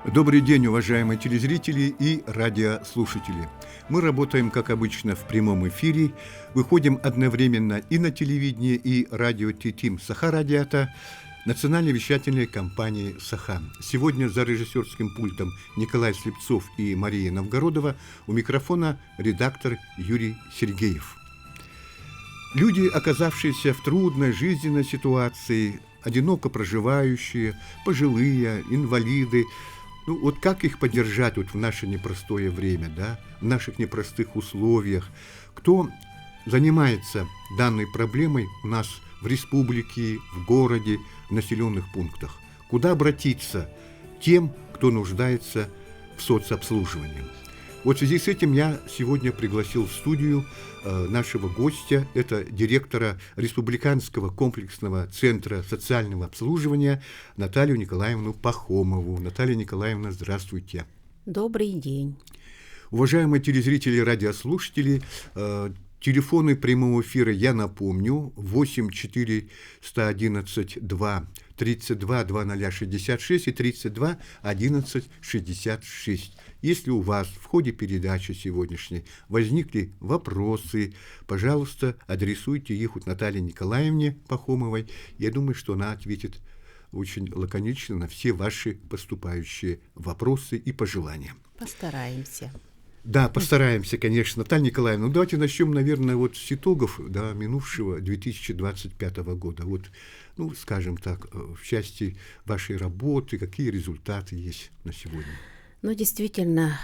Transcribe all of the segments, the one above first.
Добрый день, уважаемые телезрители и радиослушатели. Мы работаем, как обычно, в прямом эфире, выходим одновременно и на телевидение, и радио ТТИМ Саха-Радиата, национальной вещательной компании «Саха». Сегодня за режиссерским пультом Николай Слепцов и Мария Новгородова, у микрофона редактор Юрий Сергеев. Люди, оказавшиеся в трудной жизненной ситуации, одиноко проживающие, пожилые, инвалиды, вот как их поддержать в наше непростое время, в наших непростых условиях? Кто занимается данной проблемой у нас в республике, в городе, в населенных пунктах? Куда обратиться тем, кто нуждается в соцобслуживании? Вот в связи с этим я сегодня пригласил в студию нашего гостя, это директора Республиканского комплексного центра социального обслуживания Наталью Николаевну Пахомову. Наталья Николаевна, здравствуйте. Добрый день. Уважаемые телезрители и радиослушатели, телефоны прямого эфира я напомню: 8 411 2 32 2066 и 32 11 66. Если у вас в ходе передачи сегодняшней возникли вопросы, пожалуйста, адресуйте их Наталье Николаевне Пахомовой. Я думаю, что она ответит очень лаконично на все ваши поступающие вопросы и пожелания. Постараемся. Да, постараемся, конечно. Наталья Николаевна, давайте начнем, наверное, с итогов минувшего 2025 года. Скажем так, в части вашей работы, какие результаты есть на сегодня? Действительно,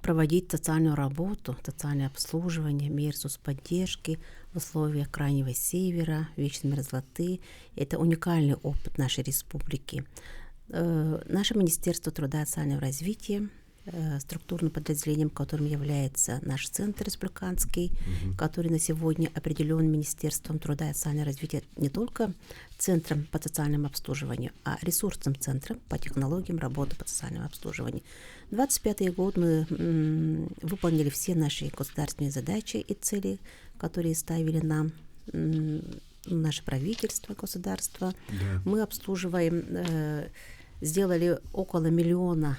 проводить социальную работу, социальное обслуживание, меры соцподдержки в условиях Крайнего Севера, вечной мерзлоты – это уникальный опыт нашей республики. Наше Министерство труда и социального развития, структурным подразделением, которым является наш центр республиканский, который на сегодня определен Министерством труда и социального развития не только центром по социальному обслуживанию, а ресурсным центром по технологиям работы по социальному обслуживанию. 2025 год мы выполнили все наши государственные задачи и цели, которые ставили нам наше правительство, государство. Да. Мы обслуживаем, сделали около 1 миллиона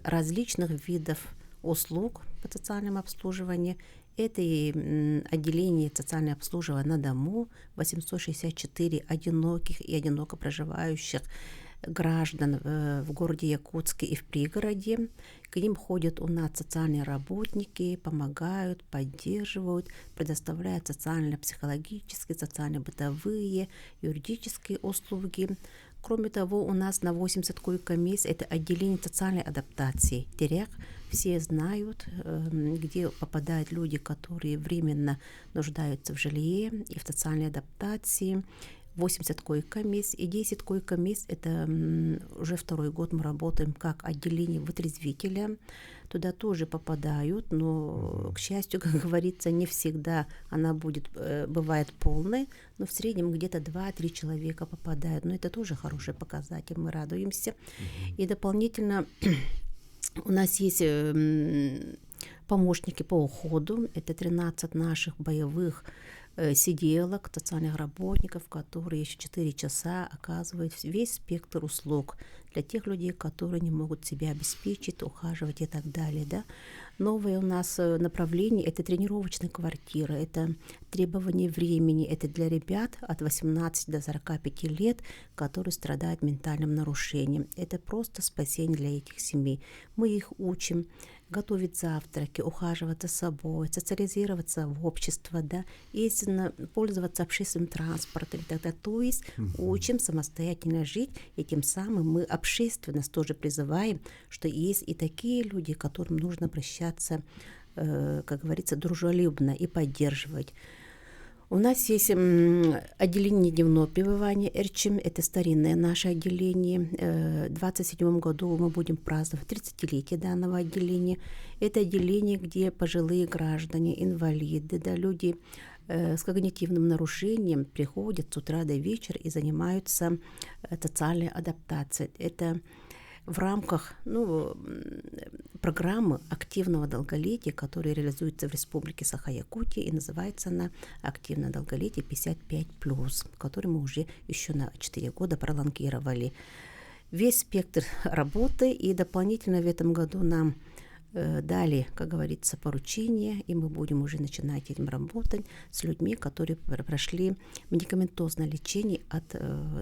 различных видов услуг по социальному обслуживанию. Это и отделение социального обслуживания на дому, 864 одиноких и одиноко проживающих граждан в городе Якутске и в пригороде. К ним ходят у нас социальные работники, помогают, поддерживают, предоставляют социально-психологические, социально-бытовые, юридические услуги. Кроме того, у нас на 80 койко-мест это отделение социальной адаптации. ТЕРЯК все знают, где попадают люди, которые временно нуждаются в жилье и в социальной адаптации. 80 койко-мест и 10 койко-мест – это уже второй год мы работаем как отделение вытрезвителя. Туда тоже попадают, но, к счастью, как говорится, не всегда она бывает полной, но в среднем где-то 2-3 человека попадают. Но это тоже хороший показатель, мы радуемся. И дополнительно у нас есть помощники по уходу, это 13 наших боевых сиделок, социальных работников, которые еще 4 часа оказывают весь спектр услуг для тех людей, которые не могут себя обеспечить, ухаживать и так далее. Да? Новое у нас направление – это тренировочная квартира, это требование времени, это для ребят от 18 до 45 лет, которые страдают ментальным нарушением. Это просто спасение для этих семей. Мы их учим готовить завтраки, ухаживать за собой, социализироваться в общество, истинно пользоваться общественным транспортом. То есть учим самостоятельно жить, и тем самым мы общественность тоже призываем, что есть и такие люди, к которым нужно обращаться, как говорится, дружелюбно и поддерживать. У нас есть отделение дневного пребывания РЧМ, это старинное наше отделение. В 2027 году мы будем праздновать 30-летие данного отделения. Это отделение, где пожилые граждане, инвалиды, люди с когнитивным нарушением приходят с утра до вечера и занимаются социальной адаптацией. Это в рамках программы активного долголетия, которая реализуется в Республике Саха-Якутия, и называется она «Активное долголетие 55+», который мы уже еще на 4 года пролонгировали. весь спектр работы, и дополнительно в этом году нам дали, как говорится, поручение, и мы будем уже начинать этим работать с людьми, которые прошли медикаментозное лечение от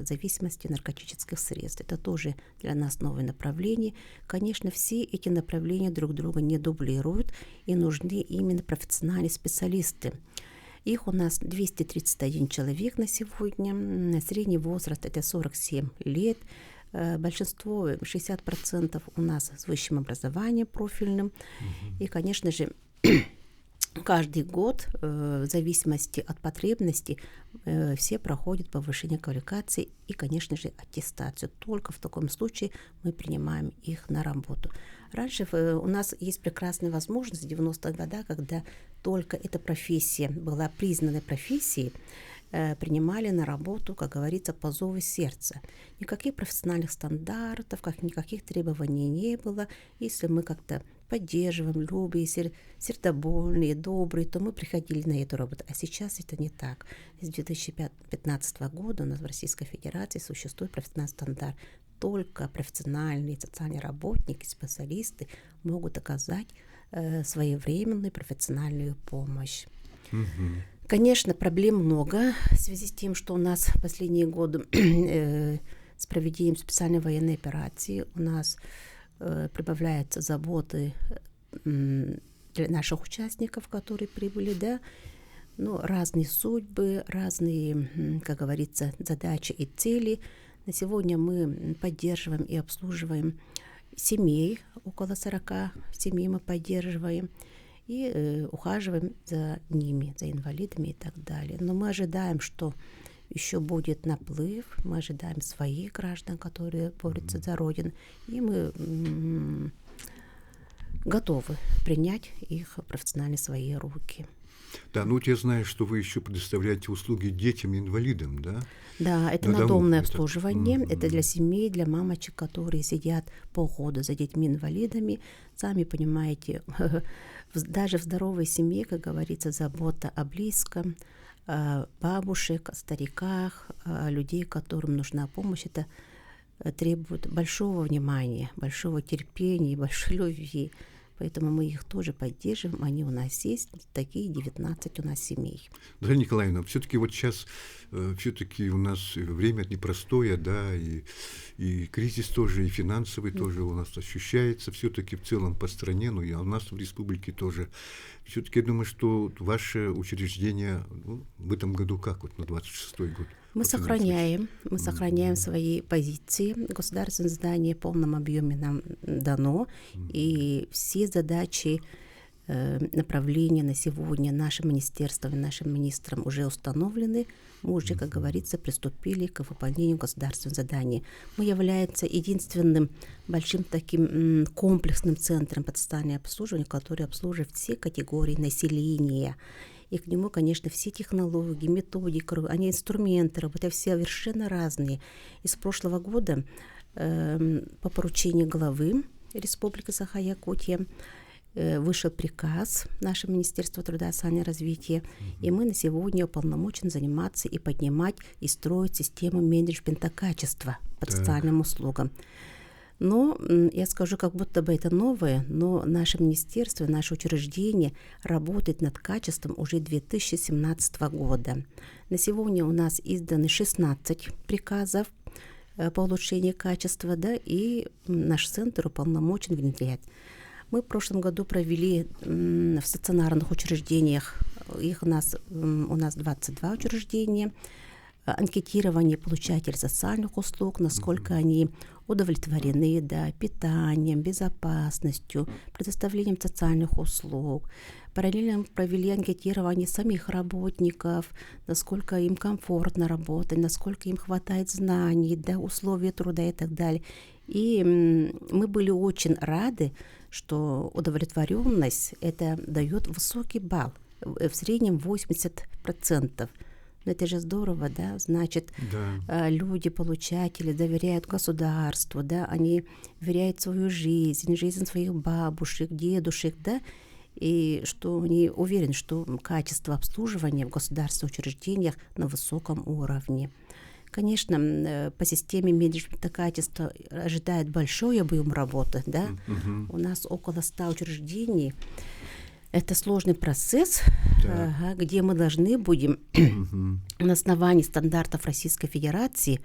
зависимости наркотических средств. Это тоже для нас новое направление. Конечно, все эти направления друг друга не дублируют, и нужны именно профессиональные специалисты. Их у нас 231 человек на сегодня. Средний возраст – это 47 лет. Большинство, 60% у нас с высшим образованием профильным. И, конечно же, каждый год, в зависимости от потребностей, все проходят повышение квалификации и, конечно же, аттестацию. Только в таком случае мы принимаем их на работу. Раньше у нас есть прекрасная возможность в 90-х годах, когда только эта профессия была признанной профессией, принимали на работу, как говорится, по зову сердца. Никаких профессиональных стандартов, никаких требований не было. Если мы как-то поддерживаем, любим, сердобольные, добрые, то мы приходили на эту работу. А сейчас это не так. С 2015 года у нас в Российской Федерации существует профессиональный стандарт. Только профессиональные социальные работники, специалисты могут оказать своевременную профессиональную помощь. Конечно, проблем много в связи с тем, что у нас в последние годы с проведением специальной военной операции у нас прибавляются заботы для наших участников, которые прибыли, да, ну, разные судьбы, разные, как говорится, задачи и цели. На сегодня мы поддерживаем и обслуживаем семей, около 40 семей мы поддерживаем, и ухаживаем за ними, за инвалидами и так далее. Но мы ожидаем, что еще будет наплыв, мы ожидаем своих граждан, которые борются за Родину, и мы готовы принять их профессионально в свои руки. Да, ну вот я знаю, что вы еще предоставляете услуги детям-инвалидам, да? Да, это надомное обслуживание, это для семей, для мамочек, которые сидят по уходу за детьми-инвалидами. Сами понимаете, даже в здоровой семье, как говорится, забота о близком, бабушек, о стариках, о людей, которым нужна помощь, это требует большого внимания, большого терпения и большой любви. Поэтому мы их тоже поддерживаем, они у нас есть, такие 19 у нас семей. Дарья Николаевна, все-таки вот сейчас все-таки у нас время непростое, да, и кризис тоже, и финансовый тоже у нас ощущается, все-таки в целом по стране, ну и у нас в республике тоже. Все-таки я думаю, что ваше учреждение в этом году как вот на 26-й год? Мы сохраняем свои позиции. Государственное здание в полном объеме нам дано, и все задачи, направления на сегодня нашим министерством и нашим министрам уже установлены. Мы уже, как говорится, приступили к выполнению государственного задания. Мы являемся единственным большим таким комплексным центром по социальному обслуживанию, который обслуживает все категории населения. И к нему, конечно, все технологии, методики, они инструменты работы, все совершенно разные. И с прошлого года по поручению главы Республики Саха-Якутия вышел приказ нашего Министерства труда и социального развития, и мы на сегодня уполномочены заниматься и поднимать, и строить систему менеджмента качества по социальным услугам. Но я скажу, как будто бы это новое, но наше министерство, наше учреждение работает над качеством уже 2017 года. На сегодня у нас изданы 16 приказов по улучшению качества, да, и наш центр уполномочен внедрять. Мы в прошлом году провели в стационарных учреждениях, у нас 22 учреждения, анкетирование получателей социальных услуг, насколько они удовлетворены, да, питанием, безопасностью, предоставлением социальных услуг. Параллельно провели анкетирование самих работников, насколько им комфортно работать, насколько им хватает знаний, да, условий труда и так далее. И мы были очень рады, что удовлетворенность это дает высокий балл, в среднем 80%. Но это же здорово, да, значит, люди, получатели доверяют государству, да, они веряют свою жизнь своих бабушек, дедушек, да, и что они уверены, что качество обслуживания в государственных учреждениях на высоком уровне. Конечно, по системе менеджмента качества ожидает большой объем работы, да. У нас около 100 учреждений. Это сложный процесс, где мы должны будем на основании стандартов Российской Федерации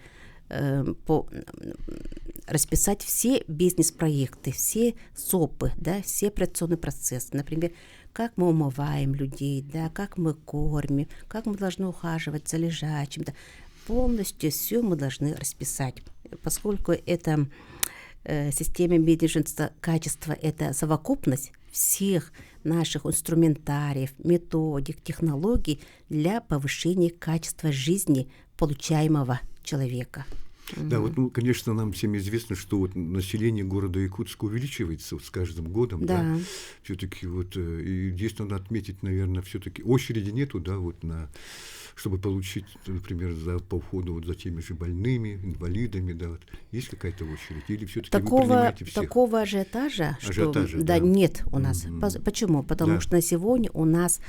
расписать все бизнес-проекты, все СОПы, да, все операционные процессы. Например, как мы умываем людей, да, как мы кормим, как мы должны ухаживать за лежачим. Да. Полностью все мы должны расписать, поскольку это система менеджмента качества – это совокупность всех наших инструментариев, методик, технологий для повышения качества жизни получаемого человека. Да, вот, ну, конечно, нам всем известно, что вот население города Якутска увеличивается вот с каждым годом, да. Все-таки вот, и здесь надо отметить, наверное, все-таки очереди нету, да, вот чтобы получить, например, по уходу вот за теми же больными, инвалидами, да, вот. Есть какая-то очередь? Или все-таки вы принимаете всех? Такого ажиотажа, нет у нас. Почему? Потому что на сегодня у нас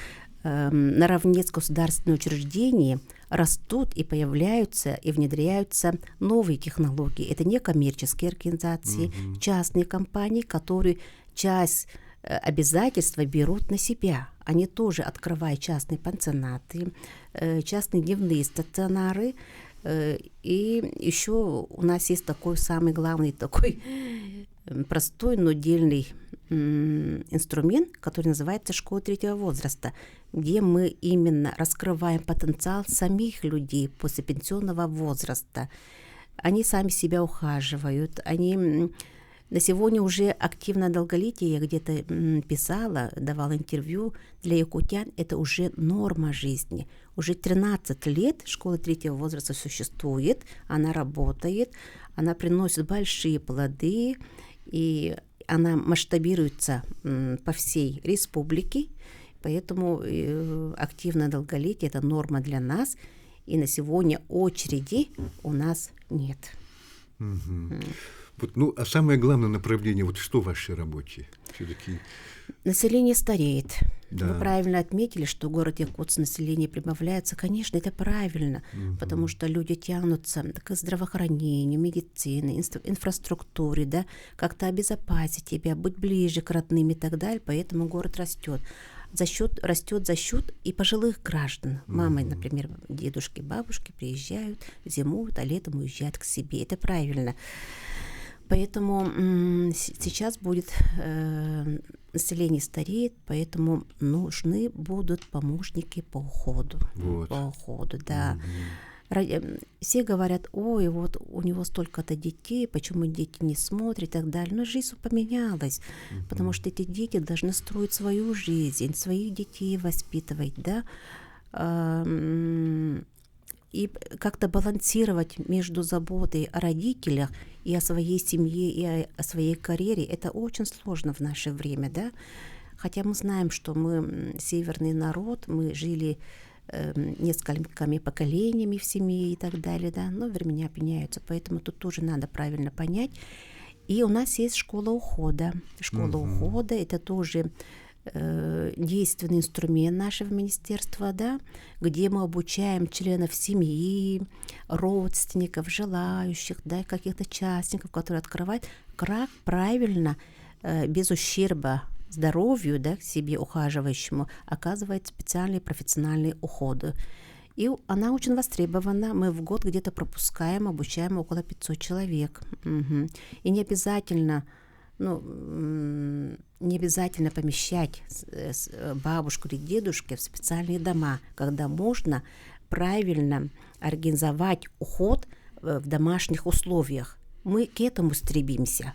наравне с государственными учреждениями растут и появляются и внедряются новые технологии. Это не коммерческие организации, частные компании, которые часть обязательства берут на себя. Они тоже открывают частные пансионаты, частные дневные стационары. И еще у нас есть такой самый главный, такой простой, но дельный инструмент, который называется «Школа третьего возраста», где мы именно раскрываем потенциал самих людей после пенсионного возраста. Они сами себя ухаживают, они на сегодня уже активное долголетие, я где-то писала, давала интервью, для якутян это уже норма жизни. Уже 13 лет школа третьего возраста существует, она работает, она приносит большие плоды, и она масштабируется по всей республике, поэтому активное долголетие – это норма для нас, и на сегодня очереди у нас нет. Вот, ну, а самое главное направление, вот что в вашей работе? Все-таки... Население стареет. Да. Вы правильно отметили, что город Якутск население прибавляется. Конечно, это правильно, потому что люди тянутся к здравоохранению, медицине, инфраструктуре, да, как-то обезопасить тебя, быть ближе к родным и так далее, поэтому город растет. Растет за счет и пожилых граждан. Мамы, например, дедушки, бабушки приезжают, зимуют, а летом уезжают к себе. Это правильно. Поэтому сейчас будет население стареет, поэтому нужны будут помощники по уходу. Вот. По уходу, да. Все говорят, ой, вот у него столько-то детей, почему дети не смотрят и так далее. Но жизнь поменялась, потому что эти дети должны строить свою жизнь, своих детей воспитывать, да. И как-то балансировать между заботой о родителях и о своей семье, и о своей карьере, это очень сложно в наше время, да. Хотя мы знаем, что мы северный народ, мы жили несколькими поколениями в семье и так далее, да, но времена меняются, поэтому тут тоже надо правильно понять. И у нас есть школа ухода. Школа ухода – это тоже действенный инструмент нашего министерства, да, где мы обучаем членов семьи, родственников, желающих, да, каких-то частников, которые открывают, как правильно, без ущерба здоровью, да, к себе ухаживающему, оказывает специальные профессиональные уходы. И она очень востребована. Мы в год где-то пропускаем, обучаем около 500 человек. И не обязательно помещать бабушку или дедушку в специальные дома, когда можно правильно организовать уход в домашних условиях. Мы к этому стремимся.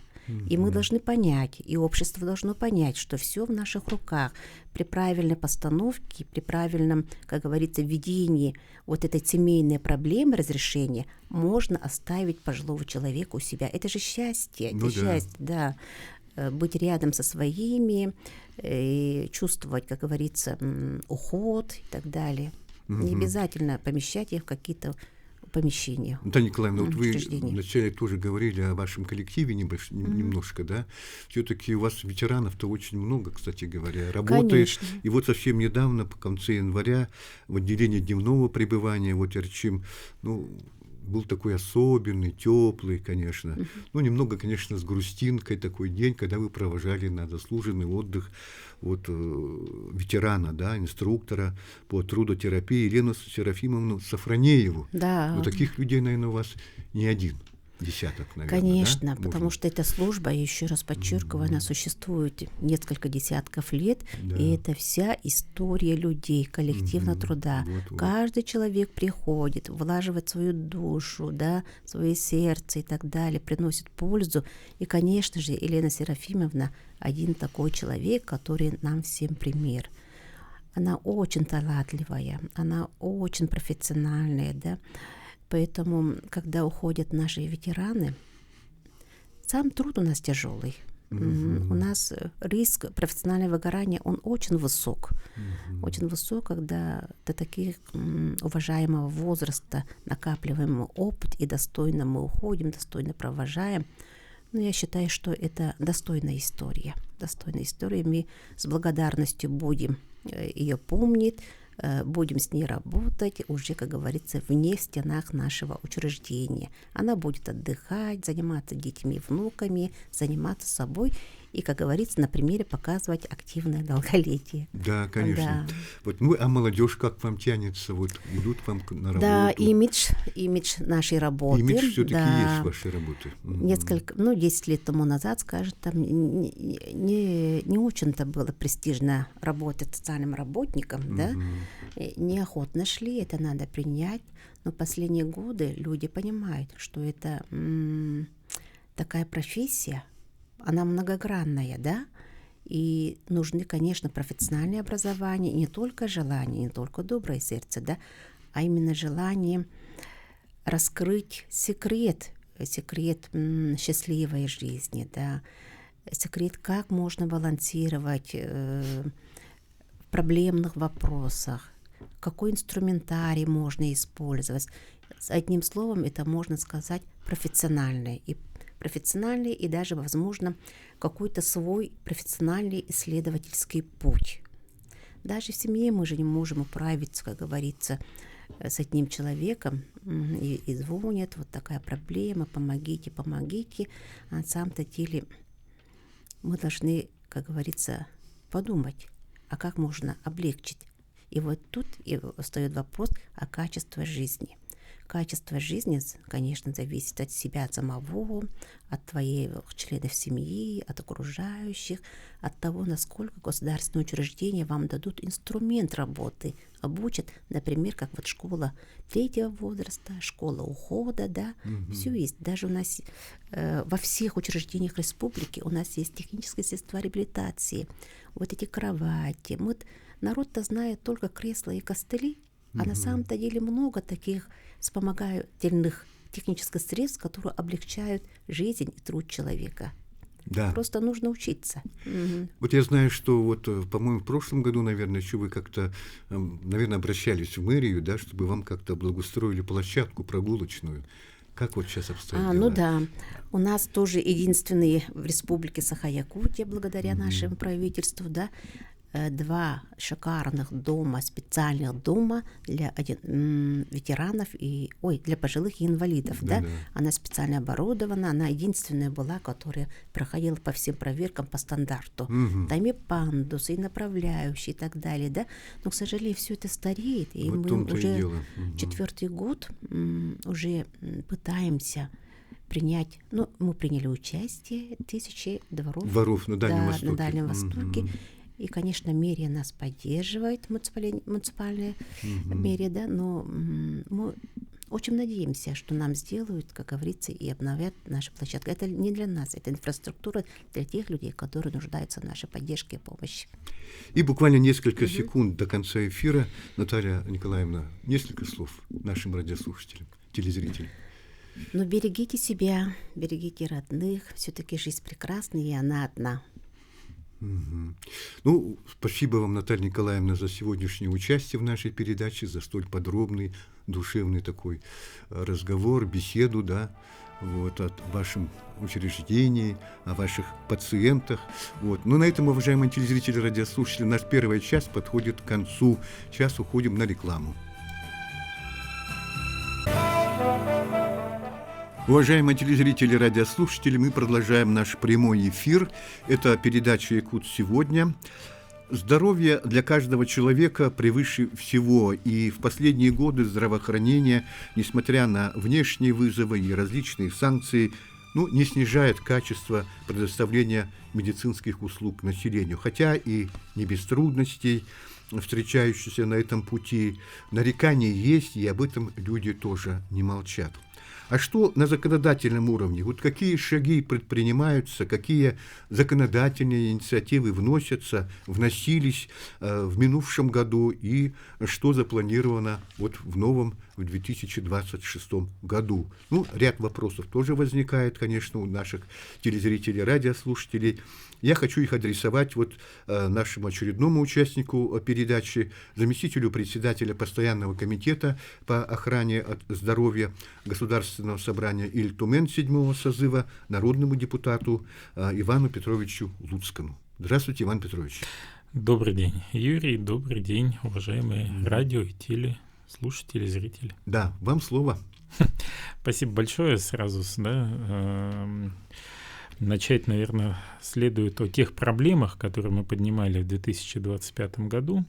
И мы должны понять, и общество должно понять, что все в наших руках. При правильной постановке, при правильном, как говорится, ведении вот этой семейной проблемы разрешения можно оставить пожилого человека у себя. Это же счастье, счастье, да. Быть рядом со своими, чувствовать, как говорится, уход и так далее. Не обязательно помещать их в какие-то помещения. Наталья Николаевна, вот вы вначале тоже говорили о вашем коллективе немножко, да? Все-таки у вас ветеранов-то очень много, кстати говоря, работает. Конечно. И вот совсем недавно, в конце января, в отделении дневного пребывания, вот Эрчим, был такой особенный, теплый, конечно. Ну, немного, конечно, с грустинкой такой день, когда вы провожали на заслуженный отдых вот ветерана, да, инструктора по трудотерапии Елену Серафимовну Сафронееву. Да. Но таких людей, наверное, у вас не один десяток, наверное. Конечно, да? потому что эта служба, еще раз подчеркиваю, она существует несколько десятков лет, Да. и это вся история людей, коллективного труда. Вот. Каждый человек приходит, влаживает свою душу, да, свое сердце и так далее, приносит пользу. И, конечно же, Елена Серафимовна один такой человек, который нам всем пример. Она очень талантливая, она очень профессиональная, да. Поэтому, когда уходят наши ветераны, сам труд у нас тяжелый. У нас риск профессионального выгорания, он очень высок. Очень высок, когда до таких уважаемого возраста накапливаем опыт и достойно мы уходим, достойно провожаем. Но я считаю, что это достойная история. Достойная история. Мы с благодарностью будем ее помнить, будем с ней работать уже, как говорится, вне стенах нашего учреждения. Она будет отдыхать, заниматься детьми, внуками, заниматься собой и, как говорится, на примере показывать активное долголетие. Да, конечно. Да. Вот, ну, а молодежь как к вам тянется? Вот идут к вам на работу? Да, имидж нашей работы. Имидж все-таки да. есть вашей работы. 10 лет тому назад, скажем, там не очень-то было престижно работать социальным работником, да, неохотно шли, это надо принять, но последние годы люди понимают, что это такая профессия, она многогранная, да, и нужны, конечно, профессиональные образования, не только желание, не только доброе сердце, да, а именно желание раскрыть секрет счастливой жизни, да, секрет, как можно балансировать в проблемных вопросах, какой инструментарий можно использовать. С одним словом, это можно сказать профессиональный и даже, возможно, какой-то свой профессиональный исследовательский путь. Даже в семье мы же не можем управиться, как говорится, с одним человеком и звонят, вот такая проблема, помогите. А на самом-то деле мы должны, как говорится, подумать, а как можно облегчить. И вот тут и встает вопрос о качестве жизни. Качество жизни, конечно, зависит от себя самого, от твоих членов семьи, от окружающих, от того, насколько государственные учреждения вам дадут инструмент работы, обучат, например, как вот школа третьего возраста, школа ухода, да, все есть. Даже у нас во всех учреждениях республики у нас есть техническое средства реабилитации, вот эти кровати. Народ-то знает только кресла и костыли, а на самом-то деле много таких вспомогательных технических средств, которые облегчают жизнь и труд человека. Да. Просто нужно учиться. Вот я знаю, что вот, по-моему, в прошлом году, наверное, еще вы как-то, наверное, обращались в мэрию, да, чтобы вам как-то благоустроили площадку прогулочную. Как вот сейчас обстоят дела? Ну да, у нас тоже единственные в республике Саха-Якутия, благодаря нашему правительству, да, 2 шикарных дома, специальных дома для ветеранов и для пожилых и инвалидов. Да? Она специально оборудована, она единственная была, которая проходила по всем проверкам по стандарту. Там и пандусы, и направляющие и так далее. Да? Но, к сожалению, все это стареет, и вот мы уже 4-й год уже пытаемся принять, мы приняли участие в 1000 дворов на Дальнем Востоке. На Дальнем Востоке. И, конечно, мэрия нас поддерживает, муниципальная мэрия, да, но мы очень надеемся, что нам сделают, как говорится, и обновят нашу площадку. Это не для нас, это инфраструктура для тех людей, которые нуждаются в нашей поддержке и помощи. И буквально несколько секунд до конца эфира, Наталья Николаевна, несколько слов нашим радиослушателям, телезрителям. Берегите себя, берегите родных, все-таки жизнь прекрасна, и она одна. Спасибо вам, Наталья Николаевна, за сегодняшнее участие в нашей передаче, за столь подробный, душевный такой разговор, беседу, да, вот, о вашем учреждении, о ваших пациентах. Вот. На этом, уважаемые телезрители, радиослушатели, наш первый час подходит к концу. Сейчас уходим на рекламу. Уважаемые телезрители и радиослушатели, мы продолжаем наш прямой эфир. Это передача «Якут сегодня». Здоровье для каждого человека превыше всего, и в последние годы здравоохранение, несмотря на внешние вызовы и различные санкции, не снижает качество предоставления медицинских услуг населению. Хотя и не без трудностей, встречающихся на этом пути, нарекания есть, и об этом люди тоже не молчат. А что на законодательном уровне? Вот какие шаги предпринимаются, какие законодательные инициативы вносились в минувшем году, и что запланировано в 2026 году? Ряд вопросов тоже возникает, конечно, у наших телезрителей, радиослушателей. Я хочу их адресовать нашему очередному участнику передачи, заместителю председателя Постоянного комитета по охране от здоровья Государственного собрания Иль-Тумен 7-го созыва, народному депутату Ивану Петровичу Луцкому. Здравствуйте, Иван Петрович. Добрый день, Юрий, добрый день, уважаемые радио и телеслушатели, зрители. Да, вам слово. Спасибо большое. Сразу, начать, наверное, следует о тех проблемах, которые мы поднимали в 2025 году.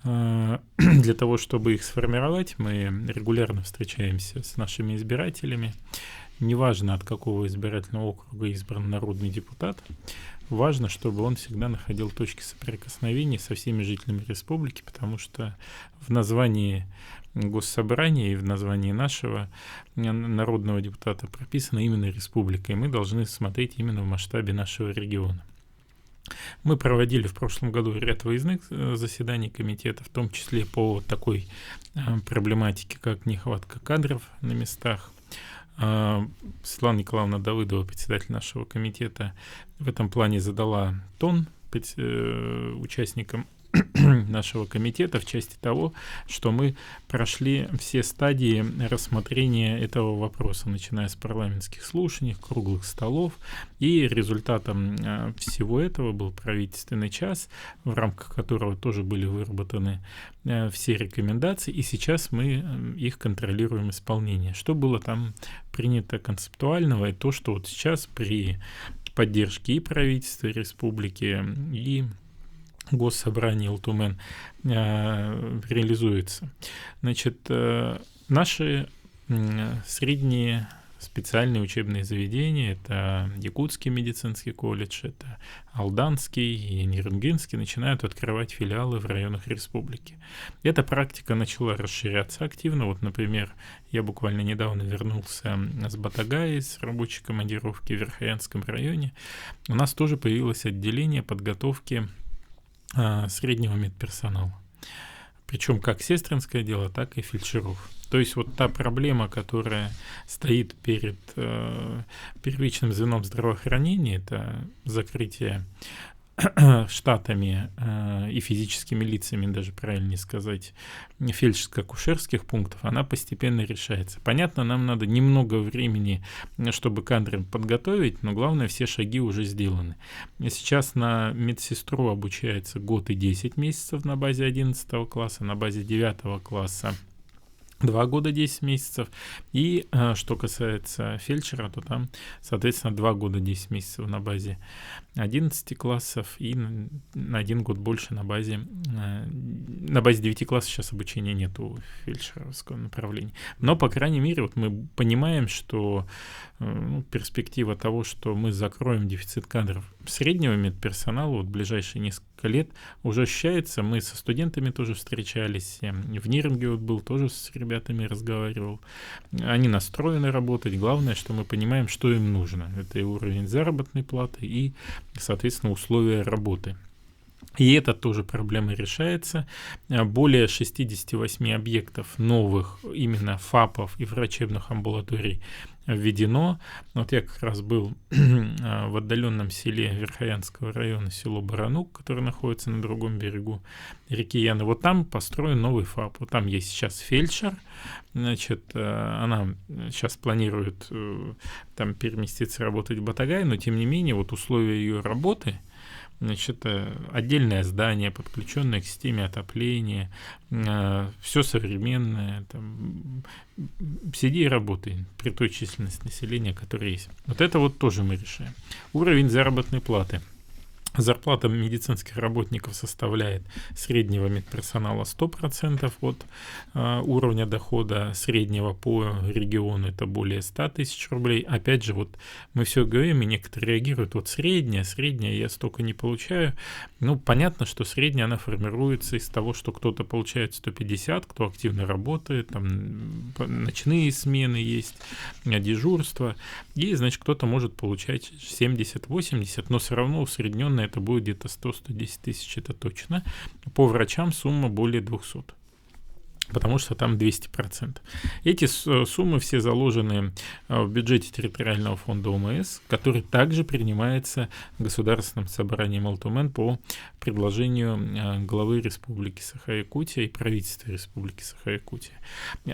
Для того, чтобы их сформировать, мы регулярно встречаемся с нашими избирателями. Неважно, от какого избирательного округа избран народный депутат, важно, чтобы он всегда находил точки соприкосновения со всеми жителями республики, потому что в названии Госсобрания и в названии нашего народного депутата прописана именно республика, и мы должны смотреть именно в масштабе нашего региона. Мы проводили в прошлом году ряд выездных заседаний комитета, в том числе по такой проблематике, как нехватка кадров на местах. Светлана Николаевна Давыдова, председатель нашего комитета, в этом плане задала тон участникам нашего комитета в части того, что мы прошли все стадии рассмотрения этого вопроса, начиная с парламентских слушаний, круглых столов, и результатом всего этого был правительственный час, в рамках которого тоже были выработаны все рекомендации, и сейчас мы их контролируем исполнение. Что было там принято концептуального, и то, что сейчас при поддержке и правительства республики, и Госсобрание Иль-Тумен реализуется. Наши средние специальные учебные заведения, это Якутский медицинский колледж, это Алданский и Нерюнгинский, начинают открывать филиалы в районах республики. Эта практика начала расширяться активно. Например, я буквально недавно вернулся с Батагая, с рабочей командировки в Верхоянском районе. У нас тоже появилось отделение подготовки среднего медперсонала. Причем как сестринское дело, так и фельдшеров. То есть та проблема, которая стоит перед первичным звеном здравоохранения, это закрытие штатами и физическими лицами, даже правильнее сказать, фельдшерско-акушерских пунктов, она постепенно решается. Понятно, нам надо немного времени, чтобы кадры подготовить, но главное, все шаги уже сделаны. Сейчас на медсестру обучается год и 10 месяцев на базе 11 класса, на базе 9 класса 2 года 10 месяцев. И что касается фельдшера, то там, соответственно, 2 года 10 месяцев на базе 11 классов и на 1 год больше на базе 9 классов. Сейчас обучения нет у фельдшеровского направления. Но, по крайней мере, мы понимаем, что перспектива того, что мы закроем дефицит кадров среднего медперсонала в ближайшие несколько лет, уже ощущается. Мы со студентами тоже встречались. В Нерюнге был, тоже с ребятами разговаривал. Они настроены работать. Главное, что мы понимаем, что им нужно. Это и уровень заработной платы, и, соответственно, условия работы. И эта тоже проблема решается. Более 68 объектов новых, именно ФАПов и врачебных амбулаторий введено. Я как раз был в отдаленном селе Верхоянского района, село Баранук, которое находится на другом берегу реки Яны. Там построен новый ФАП. Там есть сейчас фельдшер. Она сейчас планирует там переместиться работать в Батагай, но тем не менее условия ее работы значит, отдельное здание, подключенное к системе отопления, все современное, там, сиди и работай при той численности населения, которая есть. Вот это вот тоже мы решаем. Уровень заработной платы. Зарплата медицинских работников составляет среднего медперсонала 100% от уровня дохода, среднего по региону это более 100 тысяч рублей. Опять же, вот мы все говорим, и некоторые реагируют, вот средняя, я столько не получаю. Ну, понятно, что средняя, она формируется из того, что кто-то получает 150, кто активно работает, там ночные смены есть, дежурство, и, значит, кто-то может получать 70-80, но все равно усредненная это будет где-то 100-110 тысяч, это точно. По врачам сумма более 200. Потому что там 200%. Эти суммы все заложены в бюджете территориального фонда ОМС, который также принимается Государственным собранием Алтумен по предложению главы Республики Саха-Якутия и правительства Республики Саха-Якутия.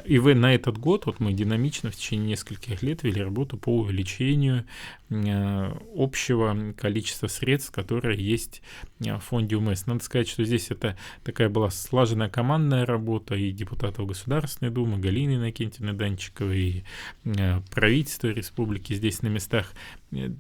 И на этот год вот мы динамично в течение нескольких лет вели работу по увеличению общего количества средств, которые есть в фонде ОМС. Надо сказать, что здесь это такая была слаженная командная работа и депутатов Государственной Думы Галины Иннокентьевны Данчиковой и правительства республики здесь на местах.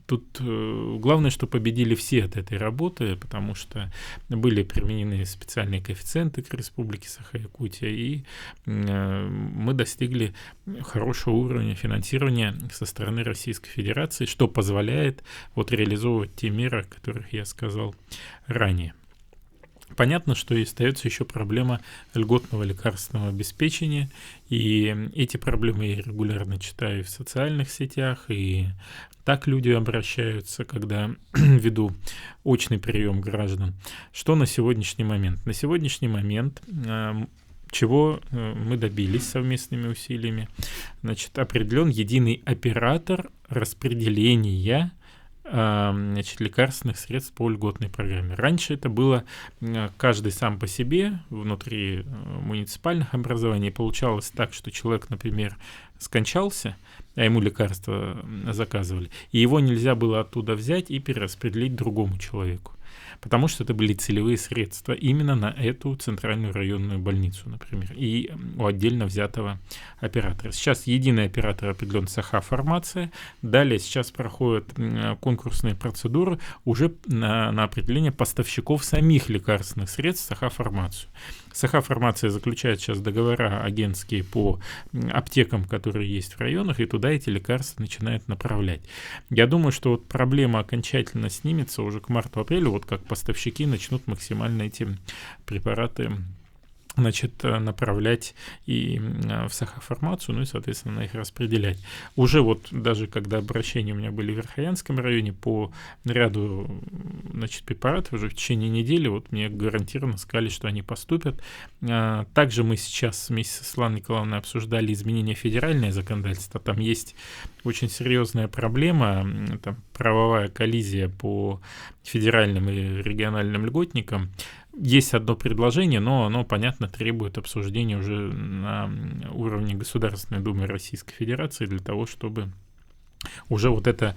Тут главное, что победили все от этой работы, потому что были применены специальные коэффициенты к Республике Саха-Якутия, и мы достигли хорошего уровня финансирования со стороны Российской Федерации, что позволяет вот реализовывать те меры, о которых я сказал ранее. Понятно, что и остается еще проблема льготного лекарственного обеспечения, и эти проблемы я регулярно читаю в социальных сетях, и так люди обращаются, когда веду очный прием граждан. Что на сегодняшний момент? На сегодняшний момент чего мы добились совместными усилиями? Значит, определен единый оператор распределения лекарственных средств по льготной программе. Раньше это было каждый сам по себе внутри муниципальных образований. Получалось так, что человек, например, скончался, а ему лекарства заказывали, и его нельзя было оттуда взять и перераспределить другому человеку, потому что это были целевые средства именно на эту центральную районную больницу, например, и у отдельно взятого оператора. Сейчас единый оператор определен Саха-Фармация, далее сейчас проходят конкурсные процедуры уже на определение поставщиков самих лекарственных средств Саха-Фармацию. Саха-Фармация заключает сейчас договора агентские по аптекам, которые есть в районах, и туда эти лекарства начинают направлять. Я думаю, что вот проблема окончательно снимется уже к марту-апрелю, вот как поставщики начнут максимально эти препараты направлять и в Саха-Фармацию, ну и, соответственно, их распределять. Уже вот даже когда обращения у меня были в Верхоянском районе по ряду препаратов, уже в течение недели вот мне гарантированно сказали, что они поступят. Также мы сейчас вместе с Светланой Николаевной обсуждали изменения федерального законодательства. Там есть очень серьезная проблема, там правовая коллизия по федеральным и региональным льготникам. Есть одно предложение, но оно, понятно, требует обсуждения уже на уровне Государственной Думы Российской Федерации для того, чтобы уже вот это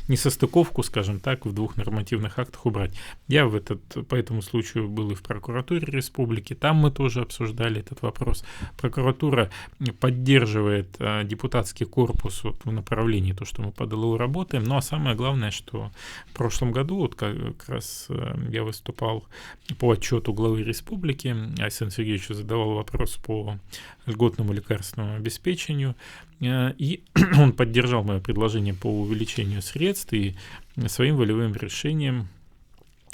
несостыковку, скажем так, в двух нормативных актах убрать. Я по этому случаю был и в прокуратуре республики, там мы тоже обсуждали этот вопрос. Прокуратура поддерживает депутатский корпус вот в направлении то, что мы по ДЛУ работаем, ну а самое главное, что в прошлом году вот как раз я выступал по отчету главы республики, Александру Сергеевичу задавал вопрос по льготному лекарственному обеспечению, и он поддержал мое предложение по увеличению средств и своим волевым решением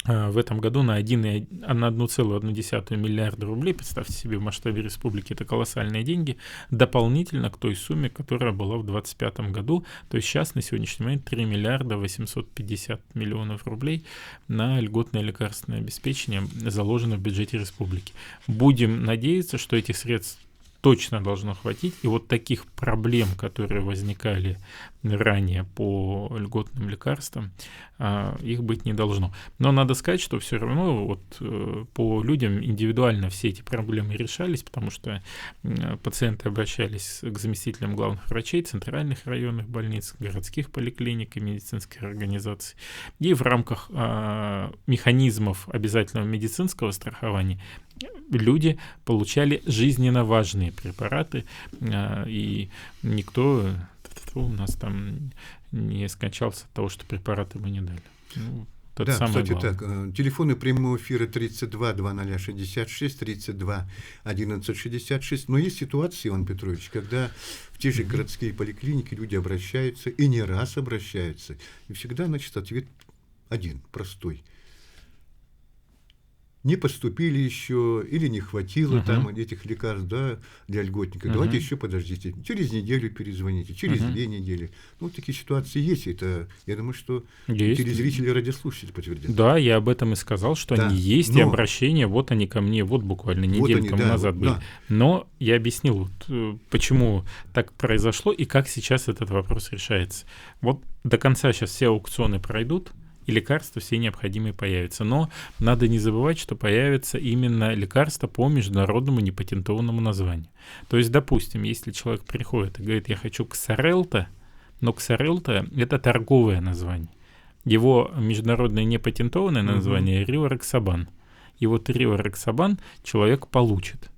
в этом году на 1,1 миллиарда рублей, представьте себе, в масштабе республики это колоссальные деньги, дополнительно к той сумме, которая была в 2025 году, то есть сейчас на сегодняшний момент 3 миллиарда 850 миллионов рублей на льготное лекарственное обеспечение заложено в бюджете республики. Будем надеяться, что этих средств точно должно хватить. И вот таких проблем, которые возникали ранее по льготным лекарствам, их быть не должно. Но надо сказать, что все равно вот по людям индивидуально все эти проблемы решались, потому что пациенты обращались к заместителям главных врачей центральных районных больниц, городских поликлиник и медицинских организаций. И в рамках механизмов обязательного медицинского страхования люди получали жизненно важные препараты, и никто у нас там не скончался от того, что препараты мы не дали. Ну, это да, самое кстати, главное. так, телефоны прямого эфира 32 2066, 32 1166. Но есть ситуации, Иван Петрович, когда в те же городские поликлиники люди обращаются, и не раз обращаются, и всегда, значит, ответ один, простой. Не поступили еще, или не хватило там этих лекарств, да, для льготников. Давайте еще подождите. Через неделю перезвоните, через 2 недели. Ну, такие ситуации есть. Это, я думаю, что телезрители и радиослушатели подтвердят. Да, я об этом и сказал, что они есть, и обращения, вот они ко мне, вот буквально недельку назад были. Да. Но я объяснил, почему так произошло и как сейчас этот вопрос решается. Вот до конца сейчас все аукционы пройдут, и лекарства все необходимые появятся. Но надо не забывать, что появятся именно лекарства по международному непатентованному названию. То есть, допустим, если человек приходит и говорит, я хочу Ксарелта, но Ксарелта — это торговое название. Его международное непатентованное название — Ривароксабан. И вот Ривароксабан человек получит.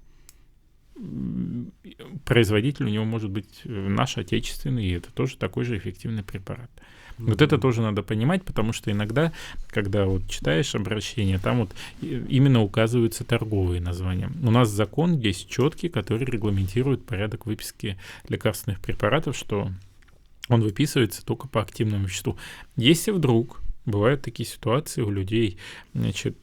Производитель у него может быть наш отечественный, и это тоже такой же эффективный препарат. Вот это тоже надо понимать, потому что иногда, когда вот читаешь обращение, там вот именно указываются торговые названия. У нас закон есть четкий, который регламентирует порядок выписки лекарственных препаратов, что он выписывается только по активному веществу. Если вдруг бывают такие ситуации у людей, значит,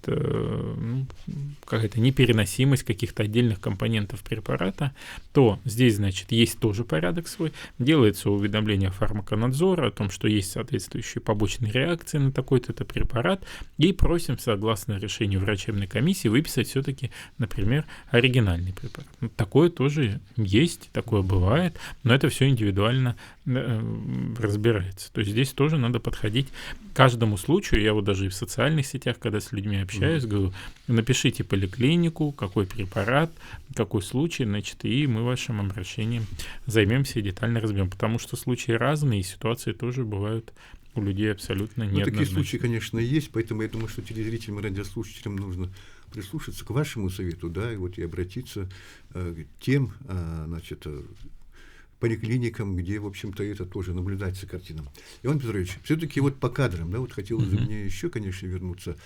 какая-то непереносимость каких-то отдельных компонентов препарата, то здесь, значит, есть тоже порядок свой. Делается уведомление фармаконадзора о том, что есть соответствующие побочные реакции на такой-то препарат, и просим, согласно решению врачебной комиссии, выписать все-таки, например, оригинальный препарат. Такое тоже есть, такое бывает, но это все индивидуально разбирается. То есть здесь тоже надо подходить к каждому случаю. Я вот даже и в социальных сетях, когда с людьми общаюсь, говорю, напишите поликлинику, какой препарат, какой случай, значит, и мы вашим обращением займемся и детально разберем. Потому что случаи разные, и ситуации тоже бывают у людей абсолютно неоднозначные. Такие случаи, конечно, есть, поэтому я думаю, что телезрителям и радиослушателям нужно прислушаться к вашему совету, да, и вот и обратиться к тем, значит, поликлиникам, где, в общем-то, это тоже наблюдается картина. Иван Петрович, все-таки вот по кадрам, да, вот хотелось бы мне еще, конечно, вернуться.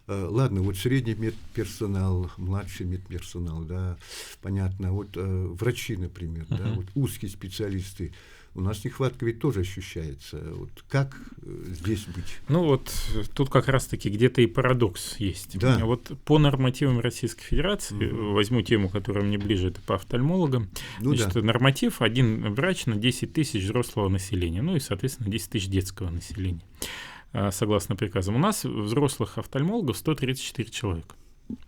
Ладно, вот средний медперсонал, младший медперсонал, да, понятно, вот врачи, например, да, вот узкие специалисты. У нас нехватка ведь тоже ощущается. Вот как здесь быть? Ну вот тут как раз-таки где-то и парадокс есть. Да. Вот по нормативам Российской Федерации, возьму тему, которая мне ближе, это по офтальмологам. Значит, норматив: один врач на 10 тысяч взрослого населения, ну и, соответственно, 10 тысяч детского населения, согласно приказам. У нас взрослых офтальмологов 134 человека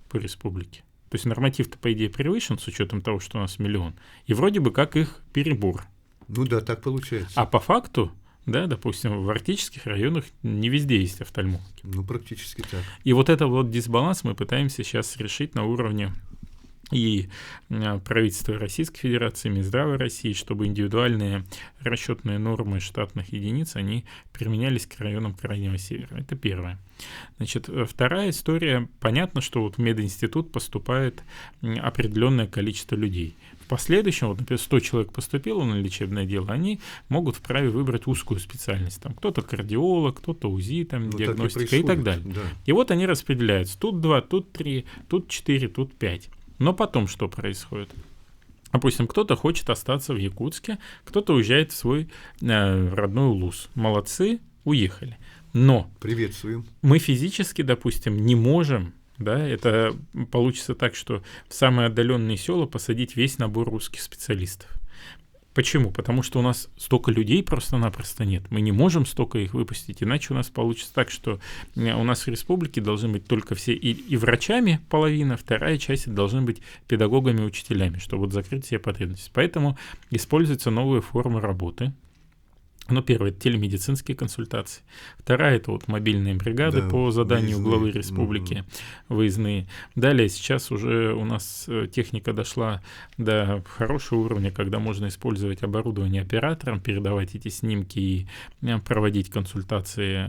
по республике. То есть норматив-то, по идее, превышен с учетом того, что у нас 1 миллион. И вроде бы как их перебор. Ну да, так получается. А по факту, да, допустим, в арктических районах не везде есть офтальмологи. Ну, практически так. И вот этот вот дисбаланс мы пытаемся сейчас решить на уровне и правительства Российской Федерации, Минздрава России, чтобы индивидуальные расчетные нормы штатных единиц, они применялись к районам Крайнего Севера. Это первое. Значит, вторая история. Понятно, что вот в мединститут поступает определенное количество людей. В последующем, вот, например, 100 человек поступило на лечебное дело, они могут вправе выбрать узкую специальность. Там кто-то кардиолог, кто-то УЗИ, там, диагностика и так далее. Да. И вот они распределяются. Тут 2, тут 3, тут 4, тут 5. Но потом что происходит? Допустим, кто-то хочет остаться в Якутске, кто-то уезжает в свой родной Улус. Молодцы, уехали. Но приветствуем. Мы физически, допустим, не можем, да, это получится так, что в самые отдаленные села посадить весь набор русских специалистов. Почему? Потому что у нас столько людей просто-напросто нет. Мы не можем столько их выпустить, иначе у нас получится так, что у нас в республике должны быть только все и врачами половина, вторая часть должны быть педагогами и учителями, чтобы вот закрыть все потребности. Поэтому используются новые формы работы. Ну, первое — это телемедицинские консультации. Вторая — это вот мобильные бригады по заданию выездные главы республики, выездные. Далее сейчас уже у нас техника дошла до хорошего уровня, когда можно использовать оборудование оператором, передавать эти снимки и проводить консультации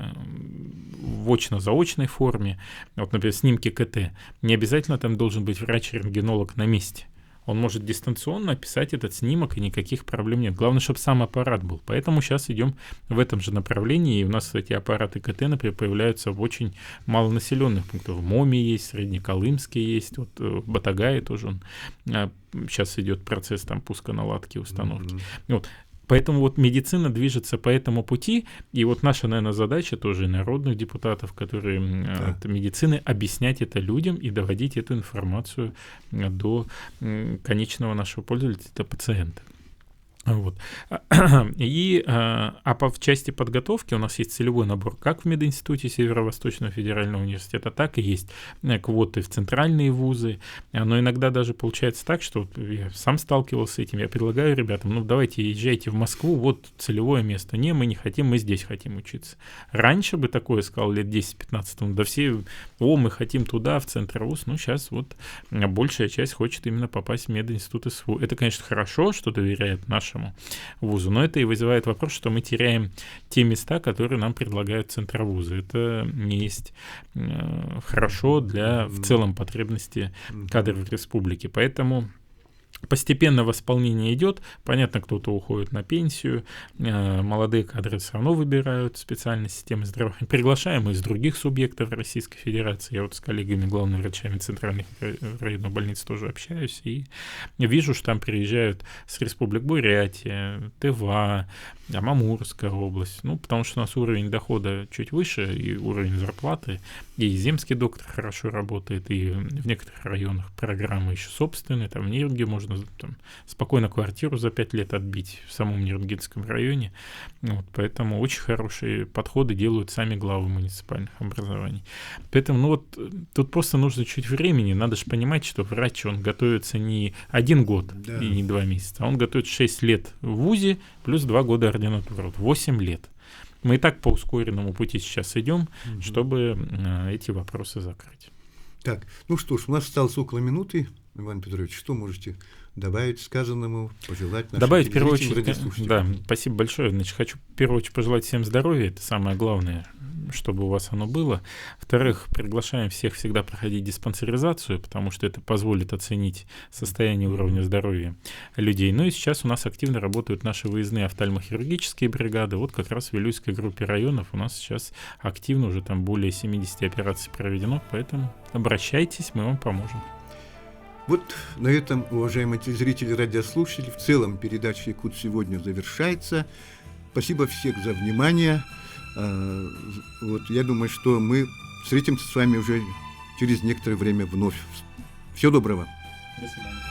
в очно-заочной форме. Вот, например, снимки КТ. Не обязательно там должен быть врач-рентгенолог на месте. Он может дистанционно описать этот снимок, и никаких проблем нет. Главное, чтобы сам аппарат был. Поэтому сейчас идем в этом же направлении. И у нас эти аппараты КТ, например, появляются в очень малонаселенных пунктах. В МОМе есть, Среднеколымске есть, вот в Батагае тоже он, сейчас идет процесс там пуска наладки, установки. Вот. Поэтому вот медицина движется по этому пути, и вот наша, наверное, задача тоже и народных депутатов, которые от медицины, объяснять это людям и доводить эту информацию до конечного нашего пользователя, это пациента. Вот. И в части подготовки у нас есть целевой набор как в мединституте Северо-Восточного федерального университета, так и есть квоты в центральные вузы. Но иногда даже получается так, что я сам сталкивался с этим, я предлагаю ребятам, ну давайте езжайте в Москву, вот целевое место. Не, мы не хотим, мы здесь хотим учиться. Раньше бы такое сказал, лет 10-15, да все, мы хотим туда, в центр вуз. Ну сейчас вот большая часть хочет именно попасть в мединститут СФУ. Это, конечно, хорошо, что доверяет нашему вузу, но это и вызывает вопрос, что мы теряем те места, которые нам предлагают центровузы. Это не есть хорошо для в целом потребности кадров республики. Поэтому постепенно восполнение идет. Понятно, кто-то уходит на пенсию, молодые кадры все равно выбирают специальные системы здравоохранения. Приглашаем из других субъектов Российской Федерации. Я вот с коллегами, главными врачами центральных районных больниц тоже общаюсь и вижу, что там приезжают с республик Бурятия, Тыва, Амурская область. Ну, потому что у нас уровень дохода чуть выше и уровень зарплаты. И земский доктор хорошо работает, и в некоторых районах программы еще собственные. Там в Нерунге можно там спокойно квартиру за 5 лет отбить в самом Нерюнгинском районе. Вот, поэтому очень хорошие подходы делают сами главы муниципальных образований. Поэтому, ну вот, тут просто нужно чуть времени. Надо же понимать, что врач, он готовится не 1 год и не 2 месяца, а он готовится 6 лет в ВУЗе плюс 2 года ординатуры. Вот 8 лет. Мы и так по ускоренному пути сейчас идем, чтобы эти вопросы закрыть. Так, ну что ж, у нас осталось около минуты. Иван Петрович, что можете добавить сказанному, пожелать нашим добавить в первую очередь, радиослушателям? Да, спасибо большое. Значит, хочу в первую очередь пожелать всем здоровья, это самое главное, чтобы у вас оно было. Во-вторых, приглашаем всех всегда проходить диспансеризацию, потому что это позволит оценить состояние уровня здоровья людей. Ну и сейчас у нас активно работают наши выездные офтальмохирургические бригады. Вот как раз в Вилюйской группе районов у нас сейчас активно уже там более 70 операций проведено, поэтому обращайтесь, мы вам поможем. Вот на этом, уважаемые телезрители, радиослушатели, в целом передача «Якут сегодня» завершается. Спасибо всем за внимание. Вот, я думаю, что мы встретимся с вами уже через некоторое время вновь. Всего доброго. До свидания.